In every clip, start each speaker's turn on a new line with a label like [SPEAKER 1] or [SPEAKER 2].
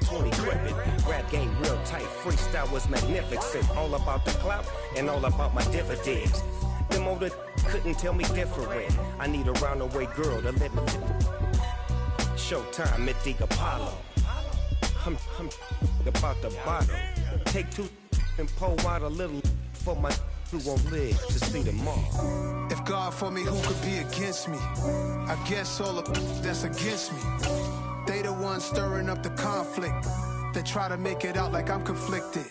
[SPEAKER 1] 720 gripping. Rap game real tight, freestyle was magnificent. All about the clout and all about my dividends. Them older couldn't tell me different. I need a roundaway girl to live with. Showtime at the Apollo. I'm about the bottom. Take two and pour out a little for my who won't live to see tomorrow.
[SPEAKER 2] If God for me, who could be against me? I guess all the that's against me. They the ones stirring up the conflict. They try to make it out like I'm conflicted.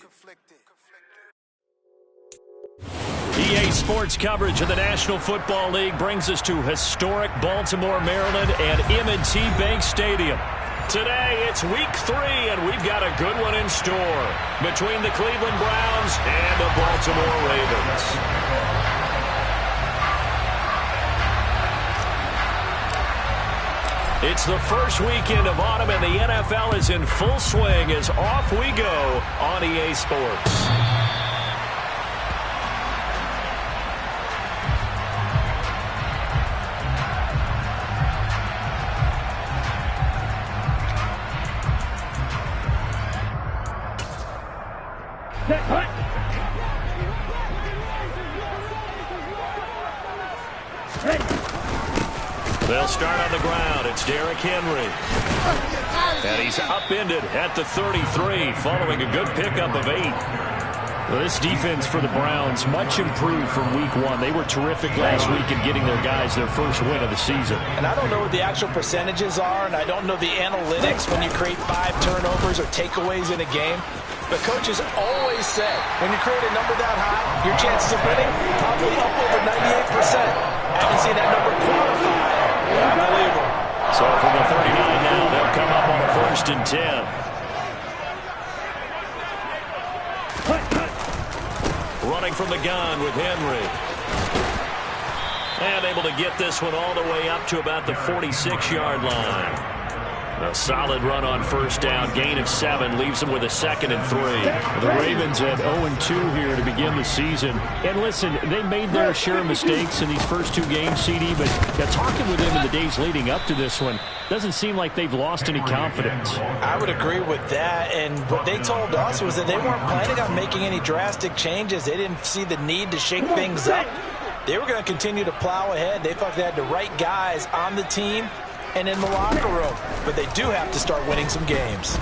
[SPEAKER 3] EA Sports coverage of the National Football League brings us to historic Baltimore, Maryland and M&T Bank Stadium. Today, it's week 3, and we've got a good one in store between the Cleveland Browns and the Baltimore Ravens. It's the first weekend of autumn, and the NFL is in full swing as off we go on EA Sports. They'll start on the ground. It's Derrick Henry. And he's upended at the 33 following a good pickup of 8. Well, this defense for the Browns much improved from week 1. They were terrific last week in getting their guys their first win of the season.
[SPEAKER 4] And I don't know what the actual percentages are, and I don't know the analytics when you create 5 turnovers or takeaways in a game. But coaches always say, when you create a number that high, your chances of winning probably up over 98%. Haven't seen that number quantified. Unbelievable.
[SPEAKER 3] So from the 39 now, they'll come up on a 1st and 10. Running from the gun with Henry. And able to get this one all the way up to about the 46-yard line. A solid run on 1st down, gain of 7, leaves them with a 2nd and 3.
[SPEAKER 4] The Ravens at 0-2
[SPEAKER 3] here to begin the season. And listen, they made their share of mistakes in these first 2 games, CD, but talking with them in the days leading up to this one, doesn't seem like they've lost any confidence.
[SPEAKER 4] I would agree with that, and what they told us was that they weren't planning on making any drastic changes. They didn't see the need to shake things up. They were going to continue to plow ahead. They thought they had the right guys on the team and in the locker room, but they do have to start winning some games.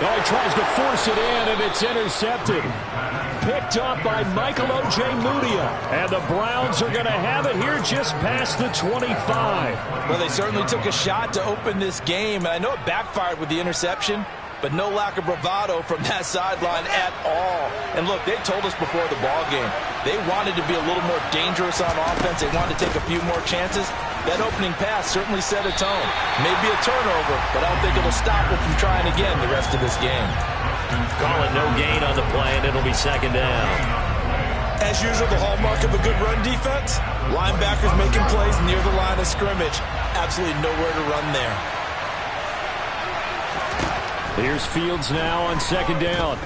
[SPEAKER 3] Oh, he tries to force it in, and it's intercepted. Picked up by Michael Ojemudia. And the Browns are going to have it here just past the 25.
[SPEAKER 4] Well, they certainly took a shot to open this game. I know it backfired with the interception, but no lack of bravado from that sideline at all. And look, they told us before the ball game, they wanted to be a little more dangerous on offense. They wanted to take a few more chances. That opening pass certainly set a tone. Maybe a turnover, but I don't think it'll stop them from trying again the rest of this game.
[SPEAKER 3] Calling no gain on the play, and it'll be 2nd down.
[SPEAKER 4] As usual, the hallmark of a good run defense, linebackers making plays near the line of scrimmage. Absolutely nowhere to run there.
[SPEAKER 3] Here's Fields now on 2nd down.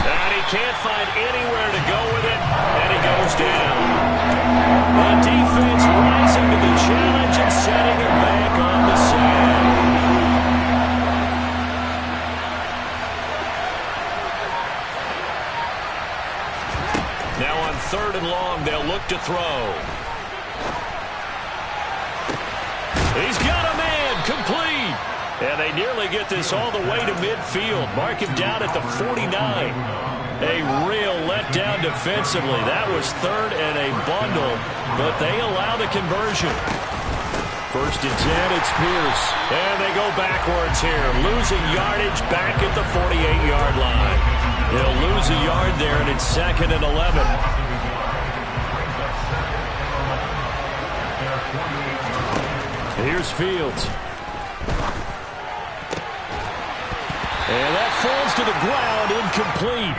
[SPEAKER 3] And he can't find anywhere to go with it, and he goes down. The defense rising to the challenge and setting him back on the side. Now on 3rd and long, they'll look to throw. He's got a man, complete. And they nearly get this all the way to midfield. Mark him down at the 49. A real letdown defensively. That was 3rd and a bundle, but they allow the conversion. 1st and 10, it's Pierce. And they go backwards here, losing yardage back at the 48-yard line. They'll lose a yard there, and it's 2nd and 11. Here's Fields. And that falls to the ground, incomplete.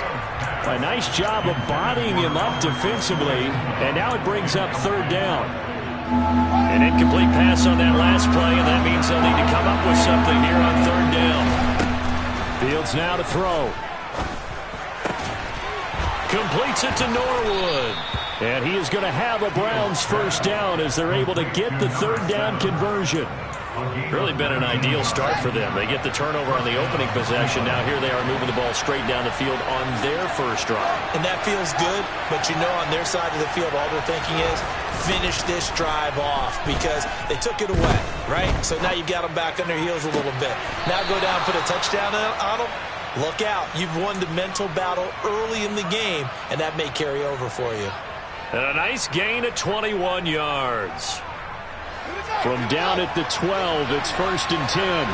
[SPEAKER 3] A nice job of bodying him up defensively, and now it brings up 3rd down. An incomplete pass on that last play, and that means they'll need to come up with something here on 3rd down. Fields now to throw. Completes it to Norwood. And he is going to have a Browns 1st down as they're able to get the 3rd down conversion. Really been an ideal start for them. They get the turnover on the opening possession. Now here they are moving the ball straight down the field on their first drive.
[SPEAKER 4] And that feels good, but you know on their side of the field all they're thinking is finish this drive off because they took it away, right? So now you've got them back on their heels a little bit. Now go down, put a touchdown on them. Look out. You've won the mental battle early in the game, and that may carry over for you.
[SPEAKER 3] And a nice gain at 21 yards. From down at the 12, it's 1st and 10.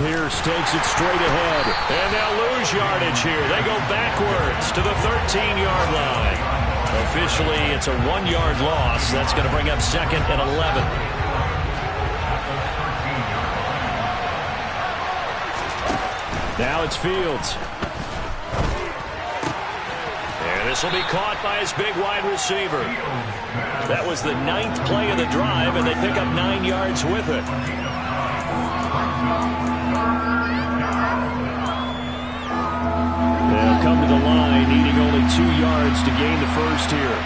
[SPEAKER 3] Pierce takes it straight ahead. And they'll lose yardage here. They go backwards to the 13-yard line. Officially, it's a 1-yard loss. That's going to bring up 2nd and 11. Now it's Fields. And this will be caught by his big wide receiver. That was the 9th play of the drive, and they pick up 9 yards with it. They'll come to the line, needing only 2 yards to gain the first here.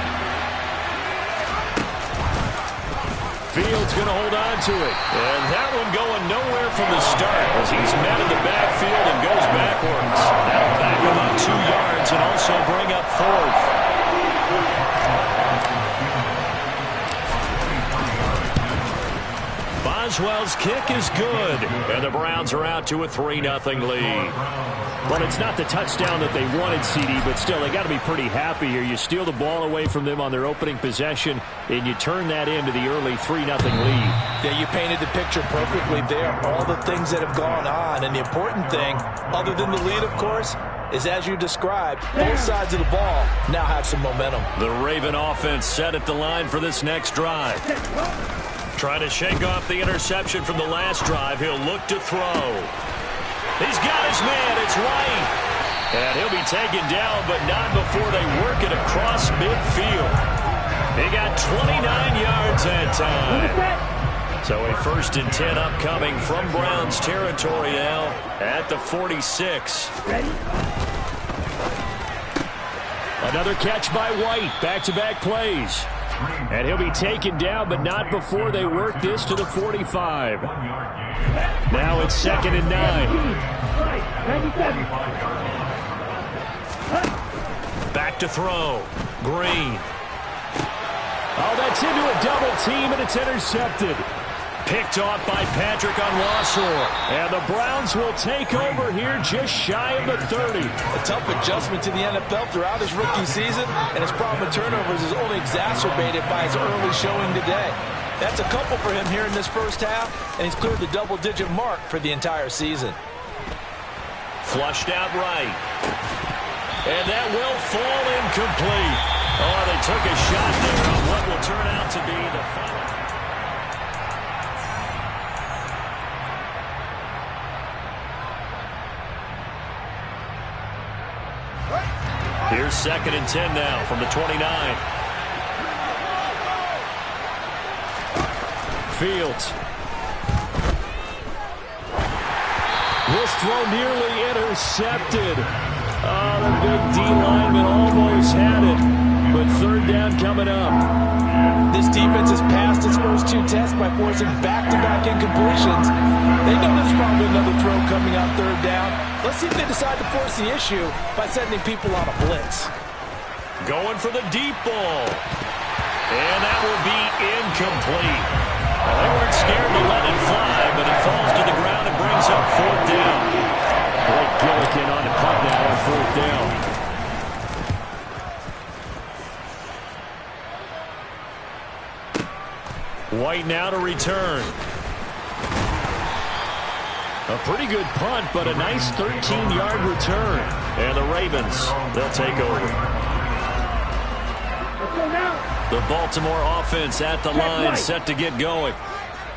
[SPEAKER 3] Fields going to hold on to it. And that one going nowhere from the start as he's met in the backfield and goes backwards. That'll back him up 2 yards and also bring up 4th. Boswell's kick is good. And the Browns are out to a 3-0 lead. Well, it's not the touchdown that they wanted, CD, but still, they got to be pretty happy here. You steal the ball away from them on their opening possession, and you turn that into the early 3-0 lead.
[SPEAKER 4] Yeah, you painted the picture perfectly there. All the things that have gone on, and the important thing, other than the lead, of course, is as you described, both sides of the ball now have some momentum.
[SPEAKER 3] The Raven offense set at the line for this next drive. Trying to shake off the interception from the last drive. He'll look to throw. He's got his man. It's White. And he'll be taken down, but not before they work it across midfield. He got 29 yards that time. So a 1st and 10 upcoming from Browns territory now at the 46.
[SPEAKER 1] Ready?
[SPEAKER 3] Another catch by White. Back-to-back plays. And he'll be taken down, but not before they work this to the 45. Now it's 2nd and 9. Back to throw. Green. Oh, that's into a double team, and it's intercepted. Picked off by Patrick on Wassor. And the Browns will take over here just shy of the 30.
[SPEAKER 4] A tough adjustment to the NFL throughout his rookie season, and his problem with turnovers is only exacerbated by his early showing today. That's a couple for him here in this first half, and he's cleared the double-digit mark for the entire season.
[SPEAKER 3] Flushed out right. And that will fall incomplete. Oh, they took a shot there on what will turn out to be the final. Here's 2nd and 10 now from the 29. Fields. This throw nearly intercepted. Oh, the big D lineman almost had it, but 3rd down coming up.
[SPEAKER 4] This defense has passed its first 2 tests by forcing back-to-back incompletions. They know there's probably another throw coming on 3rd down. Let's see if they decide to force the issue by sending people on a blitz.
[SPEAKER 3] Going for the deep ball. And that will be incomplete. Well, they weren't scared to let it fly, but it falls to the ground and brings up 4th down. Blake Gillikin on the punt now on 4th down. White now to return. A pretty good punt, but a nice 13-yard return. And the Ravens, they'll take over. The Baltimore offense at the line, set to get going.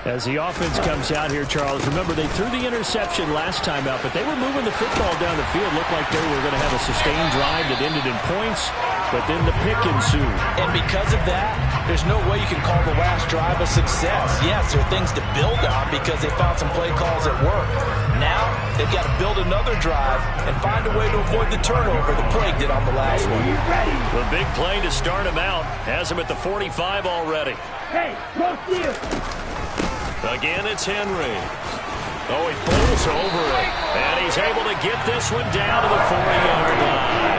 [SPEAKER 3] As the offense comes out here, Charles, remember they threw the interception last time out, but they were moving the football down the field. Looked like they were going to have a sustained drive that ended in points, but then the pick ensued.
[SPEAKER 4] And because of that, there's no way you can call the last drive a success. Yes, there are things to build on because they found some play calls that work. Now they've got to build another drive and find a way to avoid the turnover that plagued it on the last one.
[SPEAKER 3] The big play to start him out has him at the 45 already.
[SPEAKER 5] Hey, close to you.
[SPEAKER 3] Again, it's Henry. Oh, he pulls over it. And he's able to get this one down to the 40-yard line.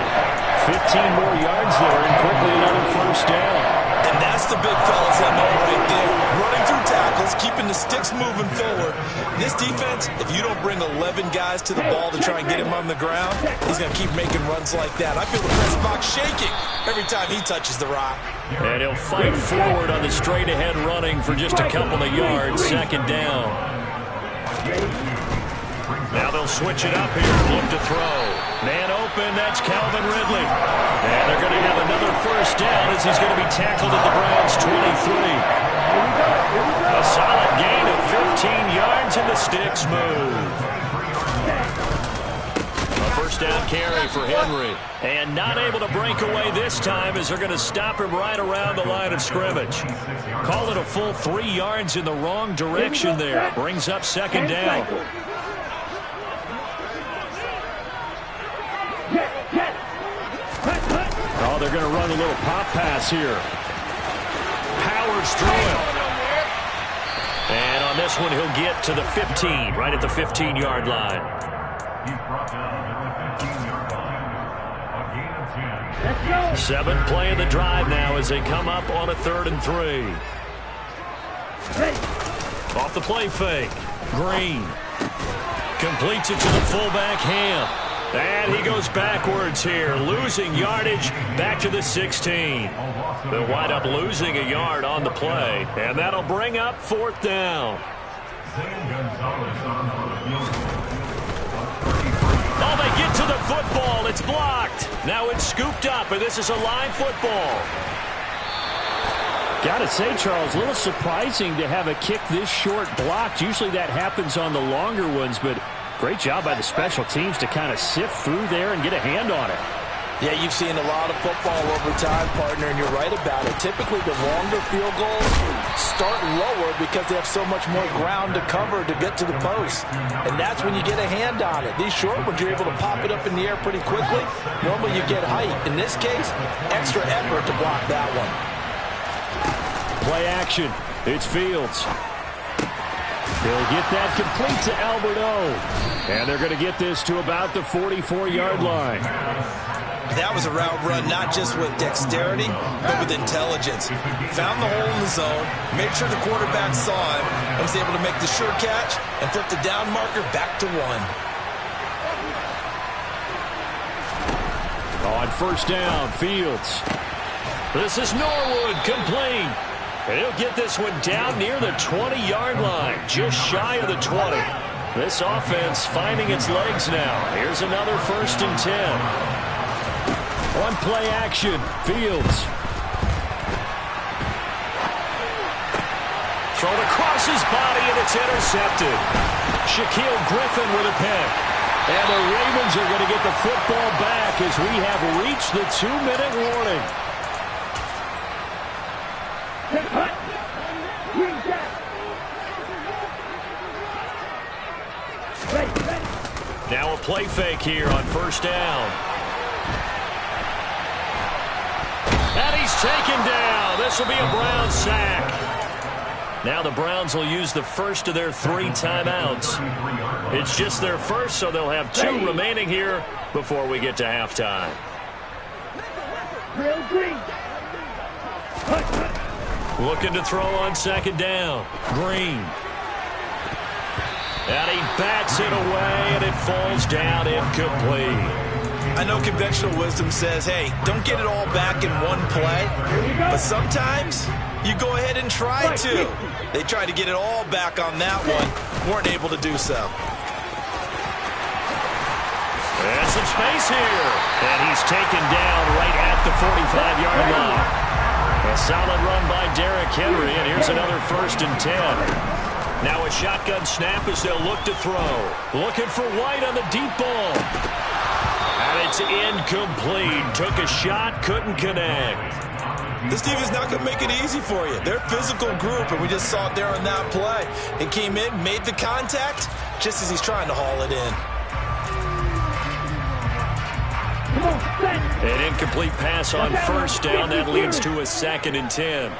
[SPEAKER 3] 15 more yards there and quickly another first down.
[SPEAKER 4] And that's the big fella's MO right there. Running through tackles, keeping the sticks moving forward. This defense, if you don't bring 11 guys to the ball to try and get him on the ground, he's going to keep making runs like that. I feel the press box shaking every time he touches the rock.
[SPEAKER 3] And he'll fight forward on the straight-ahead running for just a couple of yards. Second down. Now they'll switch it up here. Look to throw. Man open. That's Calvin Ridley. And they're going to have another first down as he's going to be tackled at the Browns' 23. A solid gain of 15 yards and the sticks move. A first down carry for Henry. And not able to break away this time as they're going to stop him right around the line of scrimmage. Call it a full 3 yards in the wrong direction there. Brings up second down. Oh, they're going to run a little pop pass here. Powers through him. And on this one, he'll get to the 15, right at the 15-yard line. Seventh play of the drive now as they come up on a 3rd and 3. Off the play fake. Green completes it to the fullback, Ham. And he goes backwards here, losing yardage back to the 16. They'll wind up losing a yard on the play, and that'll bring up 4th down. Oh, they get to the football. It's blocked. Now it's scooped up, and this is a live football.
[SPEAKER 6] Got to say, Charles, a little surprising to have a kick this short blocked. Usually that happens on the longer ones, but great job by the special teams to kind of sift through there and get a hand on it.
[SPEAKER 4] Yeah, you've seen a lot of football over time, partner, and you're right about it. Typically, the longer field goals start lower because they have so much more ground to cover to get to the post. And that's when you get a hand on it. These short ones, you're able to pop it up in the air pretty quickly. Normally, you get height. In this case, extra effort to block that one.
[SPEAKER 3] Play action. It's Fields. He'll get that complete to Albert O. And they're going to get this to about the 44-yard line.
[SPEAKER 4] That was a route run not just with dexterity, but with intelligence. Found the hole in the zone, made sure the quarterback saw him, and was able to make the sure catch and flip the down marker back to 1.
[SPEAKER 3] On first down, Fields. This is Norwood, complete. And he'll get this one down near the 20-yard line, just shy of the 20. This offense finding its legs now. Here's another 1st and 10. On play action, Fields. Thrown across his body, and it's intercepted. Shaquille Griffin with a pick. And the Ravens are going to get the football back as we have reached the 2-minute warning. Now a play fake here on first down. And he's taken down. This will be a Browns sack. Now the Browns will use the first of their 3 timeouts. It's just their first, so they'll have 2 remaining here before we get to halftime. Looking to throw on second down. Green. And he bats it away, and it falls down incomplete.
[SPEAKER 4] I know conventional wisdom says, hey, don't get it all back in one play. But sometimes you go ahead and try to. They tried to get it all back on that one. Weren't able to do so.
[SPEAKER 3] And some space here. And he's taken down right at the 45-yard line. A solid run by Derrick Henry, and here's another 1st and 10. Now a shotgun snap as they'll look to throw. Looking for White on the deep ball. And it's incomplete. Took a shot, couldn't connect.
[SPEAKER 4] This defense is not going to make it easy for you. They're a physical group, and we just saw it there on that play. It came in, made the contact, just as he's trying to haul it in.
[SPEAKER 3] An incomplete pass on first down. That leads to a 2nd and 10.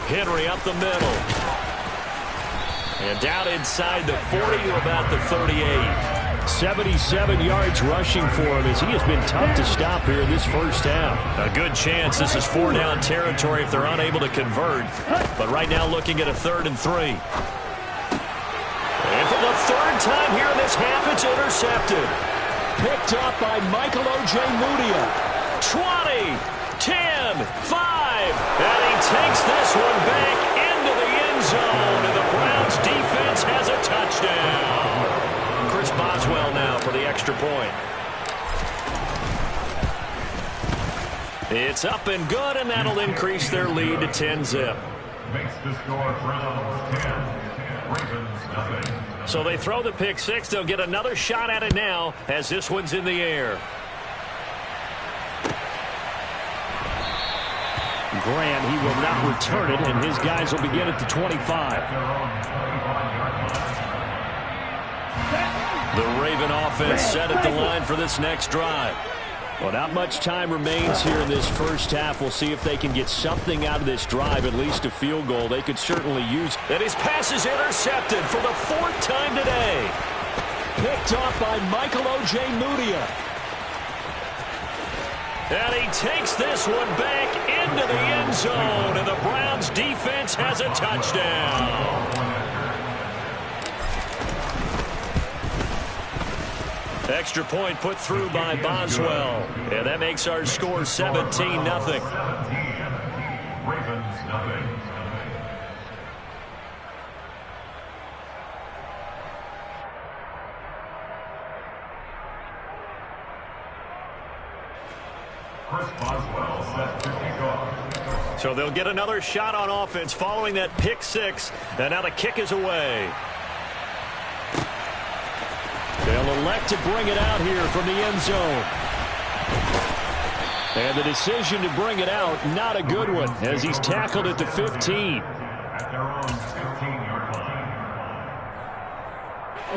[SPEAKER 3] Henry up the middle. And down inside the 40 to about the 38.
[SPEAKER 6] 77 yards rushing for him as he has been tough to stop here in this first half.
[SPEAKER 3] A good chance this is 4-down territory if they're unable to convert. But right now looking at a 3rd and 3. And for the 3rd time here in this half, it's intercepted.
[SPEAKER 6] Picked up by Michael Ojemudia.
[SPEAKER 3] 20, 10, 5. And he takes this one back into the end zone. And the Browns defense has a touchdown. Chris Boswell now for the extra point. It's up and good, and that'll increase their lead to 10-zip.
[SPEAKER 7] Makes the score Browns 10, Ravens nothing.
[SPEAKER 3] So they throw the pick six. They'll get another shot at it now as this one's in the air.
[SPEAKER 6] Graham, he will not return it, and his guys will begin at the 25.
[SPEAKER 3] The Raven offense set at the line for this next drive.
[SPEAKER 6] Well, not much time remains here in this first half. We'll see if they can get something out of this drive, at least a field goal. They could certainly use.
[SPEAKER 3] And his pass is intercepted for the 4th time today.
[SPEAKER 6] Picked off by Michael Ojemudia.
[SPEAKER 3] And he takes this one back into the end zone, and the Browns defense has a touchdown. Extra point put through by Boswell. And that makes our score 17-0.
[SPEAKER 7] Ravens nothing. Chris Boswell set to kick off.
[SPEAKER 3] So they'll get another shot on offense following that pick six. And now the kick is away.
[SPEAKER 6] They'll elect to bring it out here from the end zone. And the decision to bring it out, not a good one, as he's tackled at the 15.
[SPEAKER 7] At their own 15-yard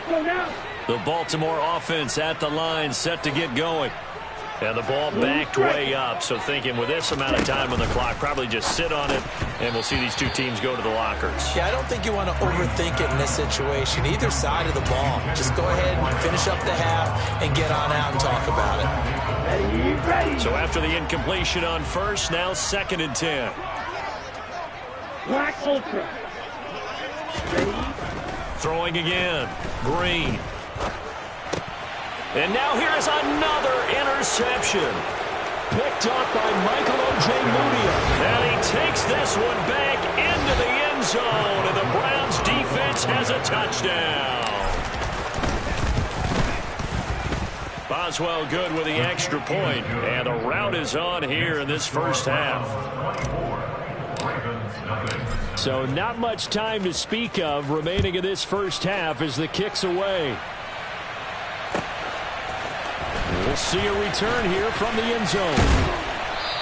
[SPEAKER 7] line.
[SPEAKER 3] The Baltimore offense at the line, set to get going. And the ball backed way up, so thinking with this amount of time on the clock, probably just sit on it, and we'll see these two teams go to the lockers.
[SPEAKER 4] Yeah, I don't think you want to overthink it in this situation, either side of the ball. Just go ahead and finish up the half and get on out and talk about it.
[SPEAKER 3] So after the incompletion on first, now 2nd and 10.
[SPEAKER 5] Black Ultra.
[SPEAKER 3] Throwing again. Green. And now here is another interception.
[SPEAKER 6] Picked up by Michael Ojemudia.
[SPEAKER 3] And he takes this one back into the end zone, and the Browns defense has a touchdown. Boswell good with the extra point, and the rout is on here in this first half.
[SPEAKER 6] So not much time to speak of remaining in this first half as the kick's away. We'll see a return here from the end zone.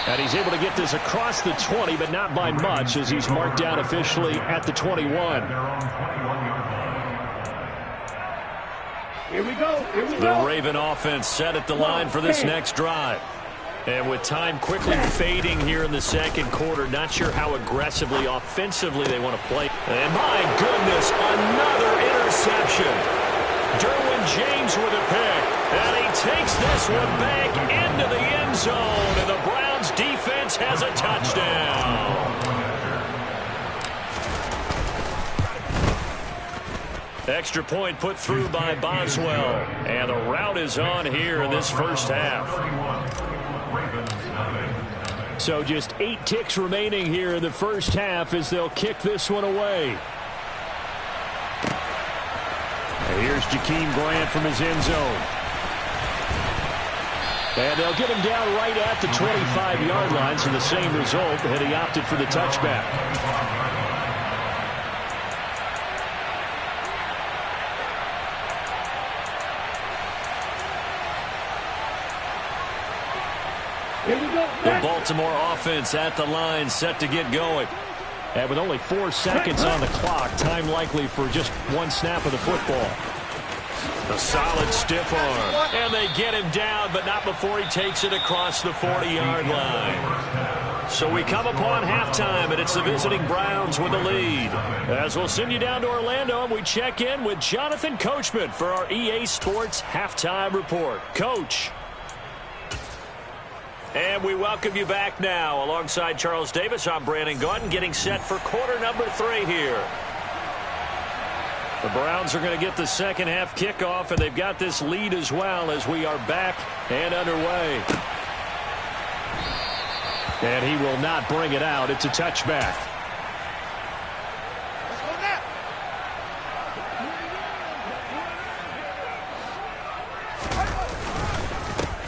[SPEAKER 6] And he's able to get this across the 20, but not by much, as he's marked down officially at the 21.
[SPEAKER 5] Here we go.
[SPEAKER 3] The Raven offense set at the line for this next drive. And with time quickly fading here in the second quarter, not sure how aggressively, offensively they want to play. And my goodness, another interception. Derwin James with a pick. And he takes this one back into the end zone. And the Browns defense has a touchdown. Extra point put through by Boswell. And the rout is on here in this first half.
[SPEAKER 6] So just 8 ticks remaining here in the first half as they'll kick this one away. And here's Jakeem Grant from his end zone. And they'll get him down right at the 25-yard line, so the same result, and he opted for the touchback. The Baltimore offense at the line, set to get going. And with only 4 seconds on the clock, time likely for just one snap of the football. A solid stiff arm. And they get him down, but not before he takes it across the 40-yard line. So we come upon halftime, and it's the visiting Browns with the lead. As we'll send you down to Orlando, and we check in with Jonathan Coachman for our EA Sports Halftime Report. Coach. And we welcome you back now. Alongside Charles Davis, I'm Brandon Gaudin, getting set for quarter number 3 here. The Browns are going to get the second half kickoff, and they've got this lead as well as we are back and underway. And he will not bring it out. It's a touchback.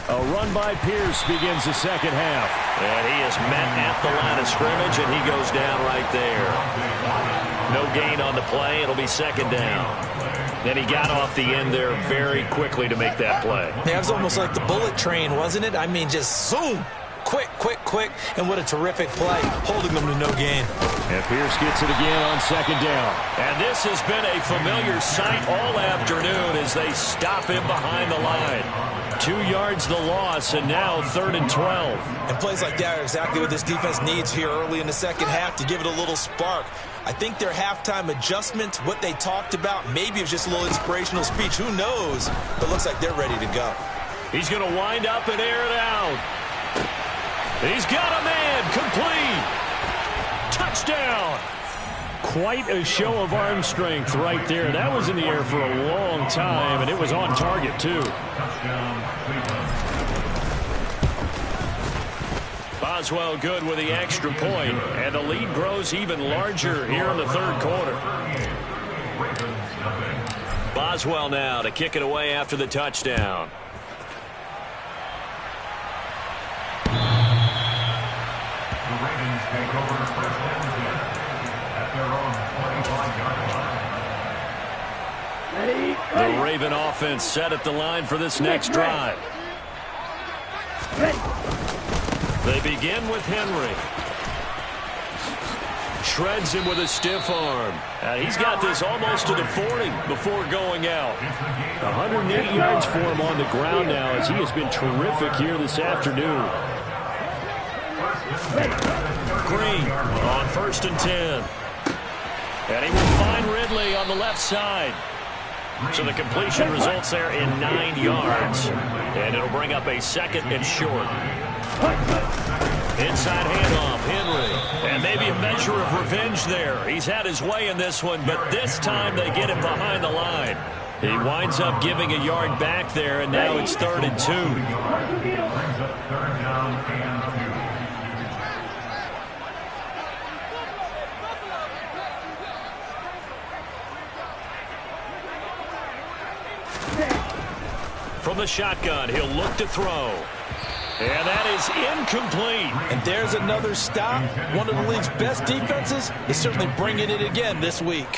[SPEAKER 6] A run by Pierce begins the second half. And he is met at the line of scrimmage, and he goes down right there. No gain on the play. It'll be second down. Then he got off the end there very quickly to make that play.
[SPEAKER 4] Yeah, it was almost like the bullet train, wasn't it? I mean, just zoom. Quick, quick, quick. And what a terrific play, holding them to no gain.
[SPEAKER 6] And Pierce gets it again on second down. And this has been a familiar sight all afternoon as they stop him behind the line. 2 yards the loss, and now 3rd and 12.
[SPEAKER 4] And plays like that are exactly what this defense needs here early in the second half to give it a little spark. I think their halftime adjustment, what they talked about, maybe it was just a little inspirational speech. Who knows? But it looks like they're ready to go.
[SPEAKER 6] He's going to wind up and air it out. He's got a man, complete. Touchdown. Quite a show of arm strength right there. That was in the air for a long time, and it was on target, too. Boswell good with the extra point, and the lead grows even larger here in the third quarter. Boswell now to kick it away after the touchdown.
[SPEAKER 7] The Ravens take over first and 10 at their own 25-yard line.
[SPEAKER 6] The Raven offense set at the line for this next drive. They begin with Henry. Shreds him with a stiff arm. He's got this almost to the 40 before going out. 108 yards for him on the ground now as he has been terrific here this afternoon. Green on 1st and 10. And he will find Ridley on the left side. So the completion results there in 9 yards. And it'll bring up a 2nd and short. Inside handoff, Henry. And maybe a measure of revenge there. He's had his way in this one, but this time they get him behind the line. He winds up giving a yard back there, and now it's 3rd and 2.
[SPEAKER 7] Brings up 3rd down and
[SPEAKER 6] 2. From the shotgun, he'll look to throw. And that is incomplete.
[SPEAKER 4] And there's another stop. One of the league's best defenses is certainly bringing it again this week.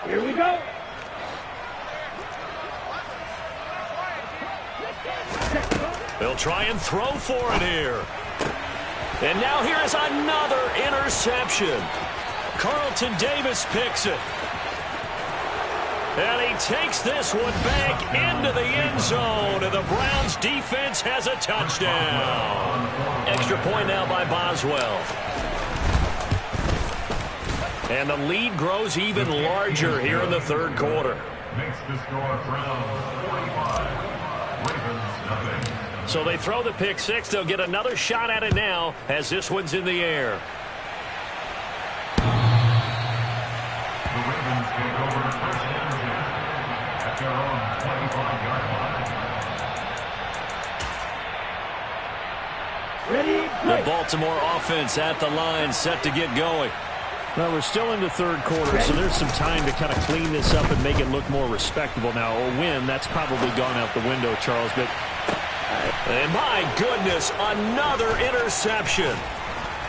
[SPEAKER 5] Here we go.
[SPEAKER 6] They'll try and throw for it here. And now here is another interception. Carlton Davis picks it. And he takes this one back into the end zone, and the Browns defense has a touchdown. Extra point now by Boswell. And the lead grows even larger here in the third quarter.
[SPEAKER 7] Makes the score Browns 45, Ravens nothing.
[SPEAKER 6] So they throw the pick six. They'll get another shot at it now as this one's in the air.
[SPEAKER 7] The Ravens take over first and 10 at their own 25-yard line.
[SPEAKER 6] The Baltimore offense at the line, set to get going. Well, we're still in the third quarter, so there's some time to kind of clean this up and make it look more respectable now. A win, that's probably gone out the window, Charles. But and my goodness, another interception.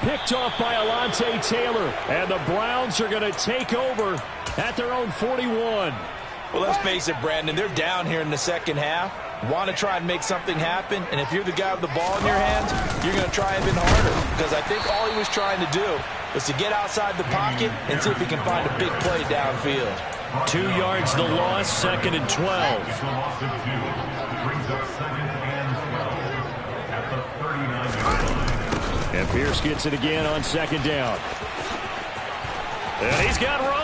[SPEAKER 6] Picked off by Alontae Taylor, and the Browns are going to take over at their own 41.
[SPEAKER 4] Well, let's face it, Brandon, they're down here in the second half. Want to try and make something happen, and if you're the guy with the ball in your hands, you're going to try even harder, because I think all he was trying to do was to get outside the pocket and see if he can find a big play downfield.
[SPEAKER 6] 2 yards the loss, 2nd and 12. And Pierce gets it again on 2nd down. And he's got room.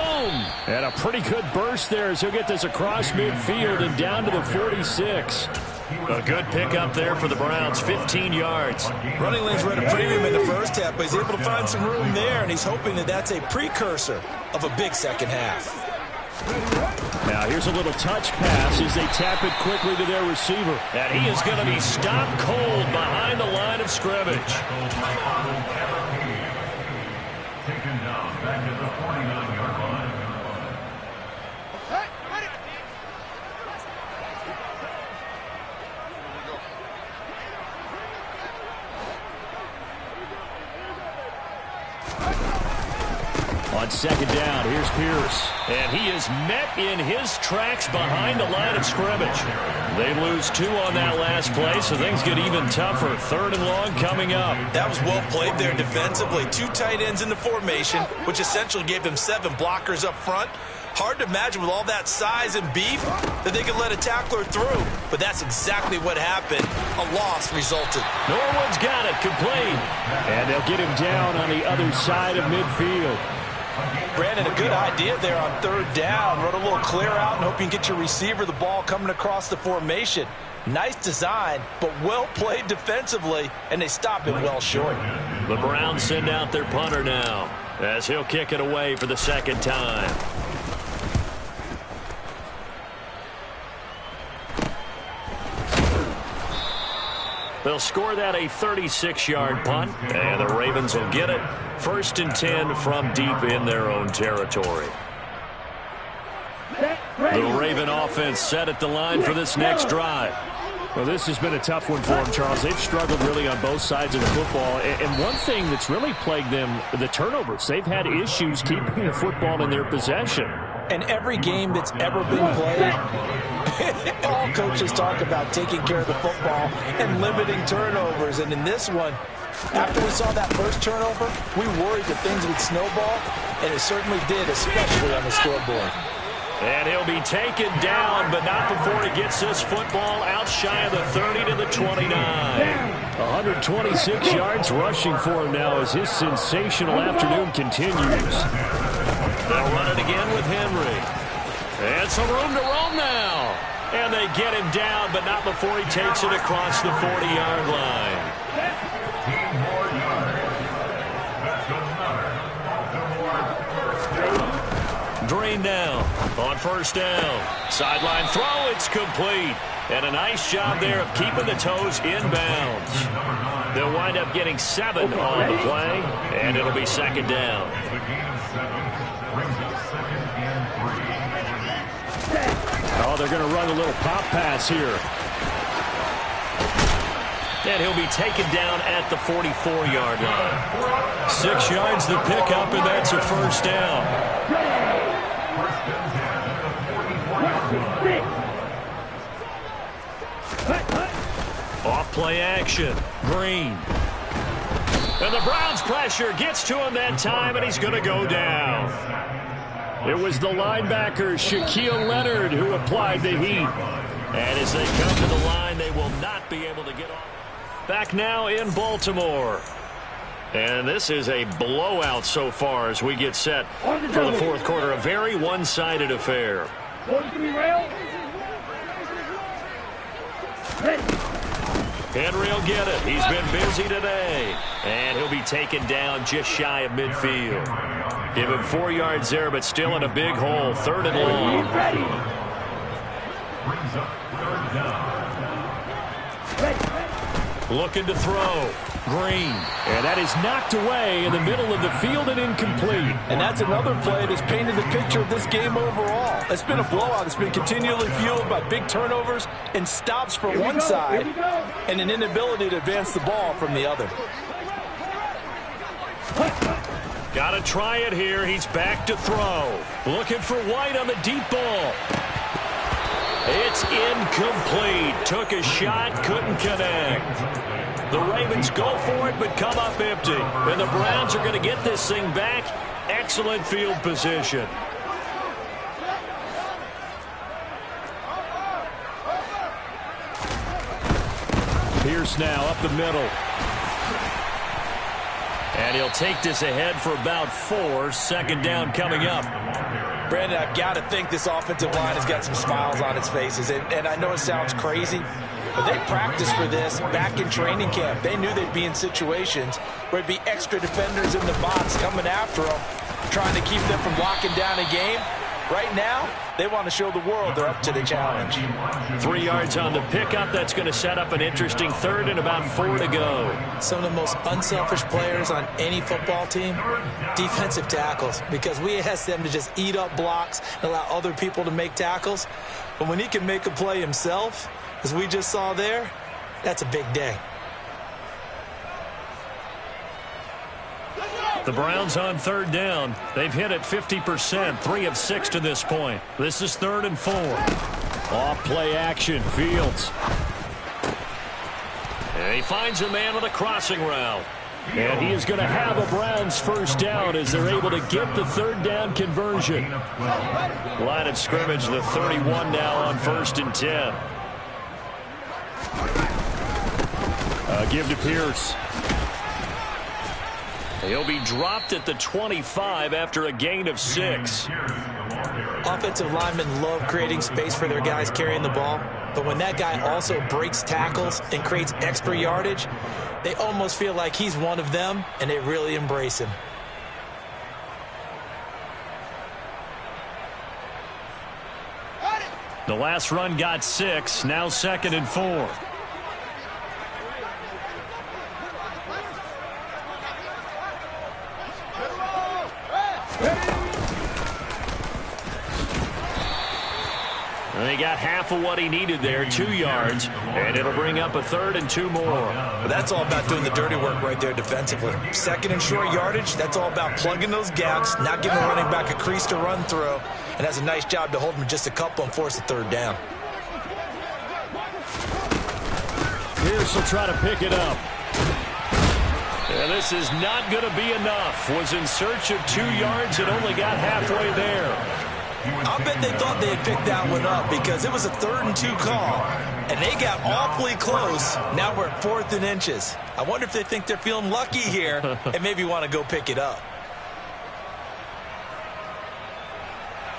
[SPEAKER 6] And a pretty good burst there as he'll get this across midfield and down to the 46. A good pickup there for the Browns, 15 yards.
[SPEAKER 4] Running lanes were at a premium in the first half, but he's able to find some room there, and he's hoping that that's a precursor of a big second half.
[SPEAKER 6] Now here's a little touch pass as they tap it quickly to their receiver. And he is going to be stopped cold behind the line of scrimmage.
[SPEAKER 7] Taken down back at the 49-yard line.
[SPEAKER 6] On 2nd down, here's Pierce. And he is met in his tracks behind the line of scrimmage. They lose 2 on that last play, so things get even tougher. 3rd and long coming up.
[SPEAKER 4] That was well played there defensively. 2 tight ends in the formation, which essentially gave them 7 blockers up front. Hard to imagine with all that size and beef that they could let a tackler through. But that's exactly what happened. A loss resulted.
[SPEAKER 6] Norwood's got it, complete. And they'll get him down on the other side of midfield.
[SPEAKER 4] Brandon, a good idea there on 3rd down. Run a little clear out and hope you can get your receiver the ball coming across the formation. Nice design, but well played defensively, and they stop it well short.
[SPEAKER 6] The Browns send out their punter now as he'll kick it away for the 2nd time. They'll score that a 36-yard punt, and the Ravens will get it. 1st and 10 from deep in their own territory. The Raven offense set at the line for this next drive. Well, this has been a tough one for them, Charles. They've struggled really on both sides of the football. And one thing that's really plagued them, the turnovers. They've had issues keeping the football in their possession.
[SPEAKER 4] And every game that's ever been played, all coaches talk about taking care of the football and limiting turnovers. And in this one, after we saw that first turnover, we worried that things would snowball, and it certainly did, especially on the scoreboard.
[SPEAKER 6] And he'll be taken down, but not before he gets this football out shy of the 30 to the 29. 126 yards rushing for him now as his sensational afternoon continues. They'll run it again with Henry. And some room to roam now. And they get him down, but not before he takes it across the 40-yard line.
[SPEAKER 7] 15 more yards. That's another Baltimore.
[SPEAKER 6] Drain down on 1st down. Sideline throw, it's complete. And a nice job there of keeping the toes inbounds. They'll wind up getting 7 on the play, and it'll be 2nd down.
[SPEAKER 7] The gain of 7 brings up 2nd and 3.
[SPEAKER 6] Oh, they're going to run a little pop pass here. And he'll be taken down at the 44-yard line. 6 yards the pickup, and that's a 1st down. Off play action. Green. And the Browns pressure gets to him that time, and he's going to go down. It was the linebacker, Shaquille Leonard, who applied the heat. And as they come to the line, they will not be able to get off. Back now in Baltimore. And this is a blowout so far as we get set for the 4th quarter. A very one-sided affair. Henry will get it. He's been busy today. And he'll be taken down just shy of midfield. Give him 4 yards there, but still in a big hole. 3rd and long.
[SPEAKER 7] Brings up 3rd down.
[SPEAKER 6] Looking to throw. Green. And that is knocked away in the middle of the field and incomplete.
[SPEAKER 4] And that's another play that's painted the picture of this game overall. It's been a blowout. It's been continually fueled by big turnovers and stops from one side and an inability to advance the ball from the other.
[SPEAKER 6] Got to try it here. He's back to throw. Looking for White on the deep ball.
[SPEAKER 3] It's incomplete. Took a shot, couldn't connect. The Ravens go for it, but come up empty. And the Browns are going to get this thing back. Excellent field position. Pierce now up the middle. And he'll take this ahead for about 4. Second down coming up.
[SPEAKER 4] Brandon, I've got to think this offensive line has got some smiles on its faces. And I know it sounds crazy, but they practiced for this back in training camp. They knew they'd be in situations where it'd be extra defenders in the box coming after them, trying to keep them from locking down a game. Right now, they want to show the world they're up to the challenge.
[SPEAKER 3] 3 yards on the pickup. That's going to set up an interesting third and about 4 to go.
[SPEAKER 8] Some of the most unselfish players on any football team, defensive tackles, because we ask them to just eat up blocks and allow other people to make tackles. But when he can make a play himself, as we just saw there, that's a big day.
[SPEAKER 3] The Browns on third down. They've hit it 50%, 3 of 6 to this point. This is 3rd and 4. Off play action, Fields. And he finds a man with a crossing route. And he is going to have a Browns first down as they're able to get the third down conversion. Line of scrimmage, the 31 now on 1st and 10. Give to Pierce. He'll be dropped at the 25 after a gain of 6.
[SPEAKER 8] Offensive linemen love creating space for their guys carrying the ball, but when that guy also breaks tackles and creates extra yardage, they almost feel like he's one of them, and they really embrace him.
[SPEAKER 3] The last run got 6, now 2nd and 4. And he got half of what he needed there, 2 yards, and it'll bring up a 3rd and 2 more.
[SPEAKER 4] But that's all about doing the dirty work right there defensively. 2nd and short yardage, that's all about plugging those gaps, not giving the running back a crease to run through, and has a nice job to hold him just a couple and force the 3rd down.
[SPEAKER 3] Pierce will try to pick it up. And this is not going to be enough. Was in search of 2 yards and only got halfway there.
[SPEAKER 4] I'll bet they thought they had picked that one up because it was a 3rd and 2 call, and they got awfully close. Now we're at 4th and inches. I wonder if they think they're feeling lucky here and maybe want to go pick it up.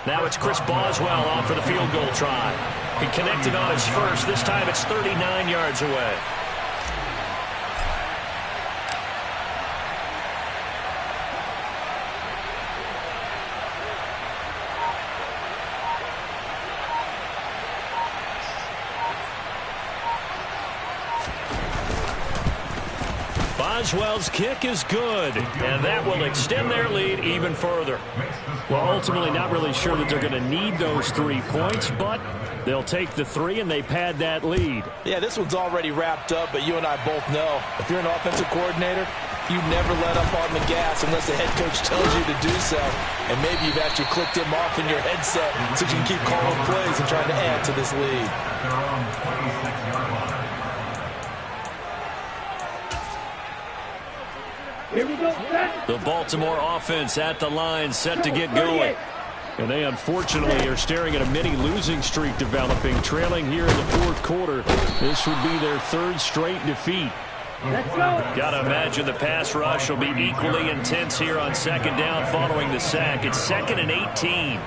[SPEAKER 3] Now it's Chris Boswell on for the field goal try. He connected on his first. This time it's 39 yards away. Boswell's kick is good, and that will extend their lead even further. Well, ultimately not really sure that they're going to need those 3 points, but they'll take the 3 and they pad that lead.
[SPEAKER 4] Yeah, this one's already wrapped up, but you and I both know if you're an offensive coordinator, you never let up on the gas unless the head coach tells you to do so. And maybe you've actually clicked him off in your headset so you can keep calling plays and trying to add to this lead.
[SPEAKER 5] Here we go, set.
[SPEAKER 3] The Baltimore offense at the line, set to get going. And they unfortunately are staring at a mini losing streak developing, trailing here in the 4th quarter. This would be their 3rd straight defeat.
[SPEAKER 5] Let's go.
[SPEAKER 3] Got to imagine the pass rush will be equally intense here on 2nd down following the sack. It's 2nd and 18.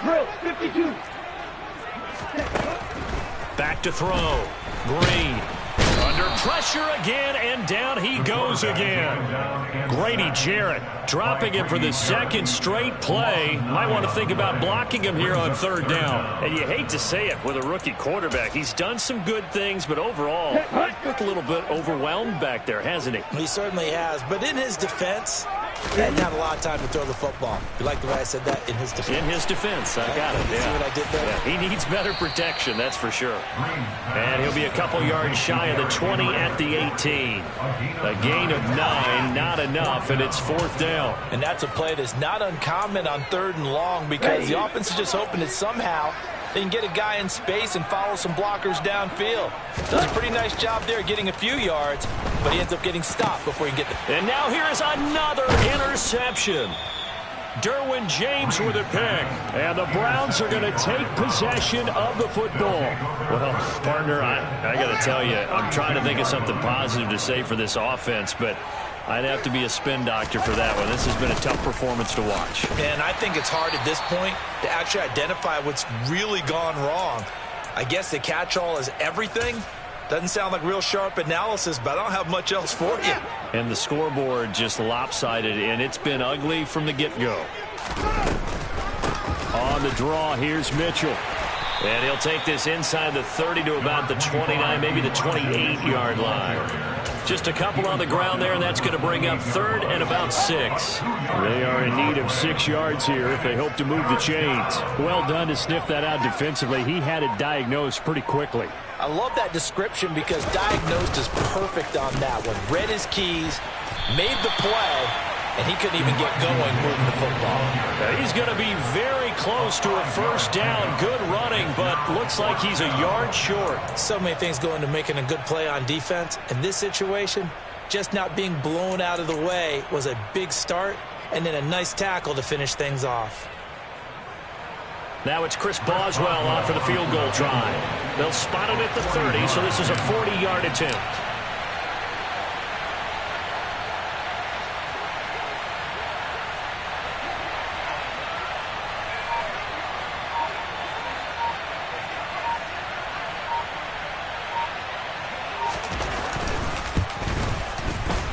[SPEAKER 5] Drill, 52.
[SPEAKER 3] Back to throw. Green. Under pressure again, and down he goes again. Grady Jarrett dropping him for the 2nd straight play. Might want to think about blocking him here on 3rd down. And you hate to say it with a rookie quarterback. He's done some good things, but overall, he's looked a little bit overwhelmed back there, hasn't he?
[SPEAKER 8] He certainly has. But in his defense, He hadn't had a lot of time to throw the football. You like the way I said that? In his defense.
[SPEAKER 6] In his defense. I got it.
[SPEAKER 8] See what I did there?
[SPEAKER 6] Yeah, he needs better protection, that's for sure. And he'll be a couple yards shy of the 20 at the 18. A gain of 9, not enough, and it's 4th down.
[SPEAKER 8] And that's a play that's not uncommon on 3rd and long because the offense is just hoping that somehow they can get a guy in space and follow some blockers downfield. Does a pretty nice job there getting a few yards, but he ends up getting stopped before he can get there.
[SPEAKER 6] And now here is another interception. Derwin James with a pick. And the Browns are going to take possession of the football. Well, partner, I got to tell you, I'm trying to think of something positive to say for this offense, but I'd have to be a spin doctor for that one. This has been a tough performance to watch.
[SPEAKER 8] And I think it's hard at this point to actually identify what's really gone wrong. I guess the catch-all is everything. Doesn't sound like real sharp analysis, but I don't have much else for you.
[SPEAKER 6] And the scoreboard just lopsided, and it's been ugly from the get-go. On the draw, here's Mitchell. And he'll take this inside the 30 to about the 29, maybe the 28-yard line. Just a couple on the ground there, and that's going to bring up 3rd and about 6. They are in need of 6 yards here if they hope to move the chains. Well done to sniff that out defensively. He had it diagnosed pretty quickly.
[SPEAKER 8] I love that description because diagnosed is perfect on that one. Read his keys, made the play, and he couldn't even get going moving the football.
[SPEAKER 6] Now he's going to be very close to a 1st down. Good running, but looks like he's a yard short.
[SPEAKER 8] So many things go into making a good play on defense. In this situation, just not being blown out of the way was a big start, and then a nice tackle to finish things off.
[SPEAKER 6] Now it's Chris Boswell off for the field goal try. They'll spot it at the 30, so this is a 40-yard attempt.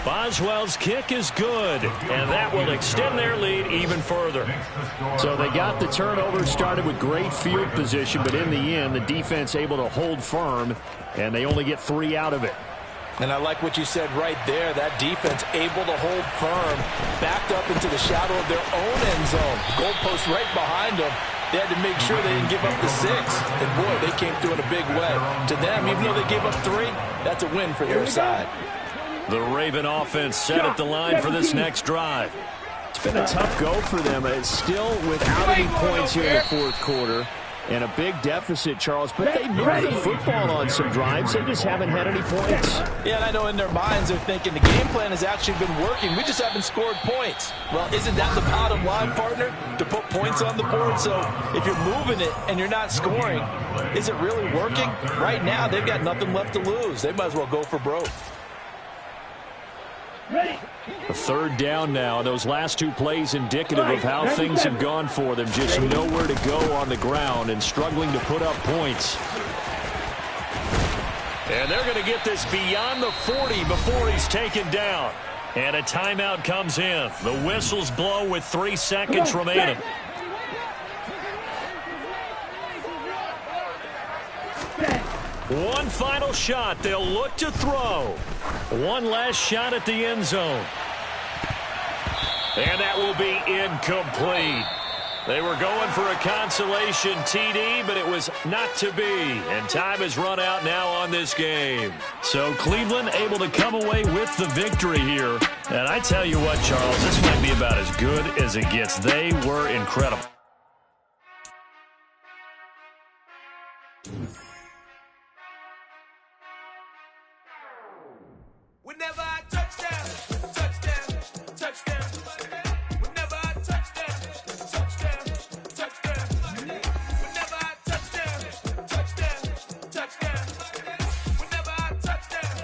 [SPEAKER 6] Boswell's kick is good, and that will extend their lead even further. So they got the turnover started with great field position, but in the end, the defense able to hold firm, and they only get 3 out of it.
[SPEAKER 8] And I like what you said right there. That defense able to hold firm, backed up into the shadow of their own end zone. Goalpost right behind them. They had to make sure they didn't give up the 6. And, boy, they came through in a big way. To them, even though they gave up 3, that's a win for their side.
[SPEAKER 6] The Raven offense set at the line for this next drive. It's been a tough go for them. It's still without any points here in the 4th quarter. And a big deficit, Charles. But they moved the football on some drives. They just haven't had any points.
[SPEAKER 8] Yeah, and I know in their minds they're thinking the game plan has actually been working. We just haven't scored points. Well, isn't that the bottom line, partner? To put points on the board. So if you're moving it and you're not scoring, is it really working? Right now, they've got nothing left to lose. They might as well go for broke.
[SPEAKER 6] A 3rd down now. Those last 2 plays indicative of how things have gone for them. Just nowhere to go on the ground and struggling to put up points. And they're going to get this beyond the 40 before he's taken down. And a timeout comes in. The whistles blow with 3 seconds remaining. One final shot. They'll look to throw. One last shot at the end zone. And that will be incomplete. They were going for a consolation TD, but it was not to be. And time has run out now on this game. So Cleveland able to come away with the victory here. And I tell you what, Charles, this might be about as good as it gets. They were incredible.
[SPEAKER 9] Whenever I touchdown, touchdown, touchdown. Whenever I touchdown, touchdown, touchdown. Whenever I touchdown, touchdown, touchdown. Whenever I touchdown,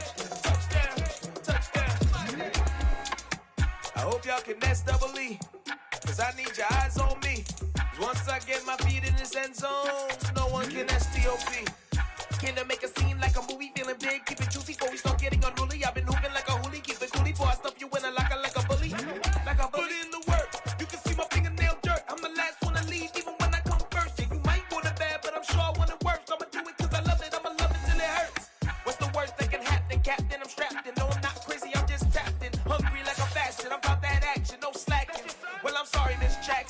[SPEAKER 9] touchdown, touchdown. I hope y'all can nest double E, cause I need your eyes on me. Once I get my feet in this end zone, no one can STOP. Can I make a scene like a movie feeling big?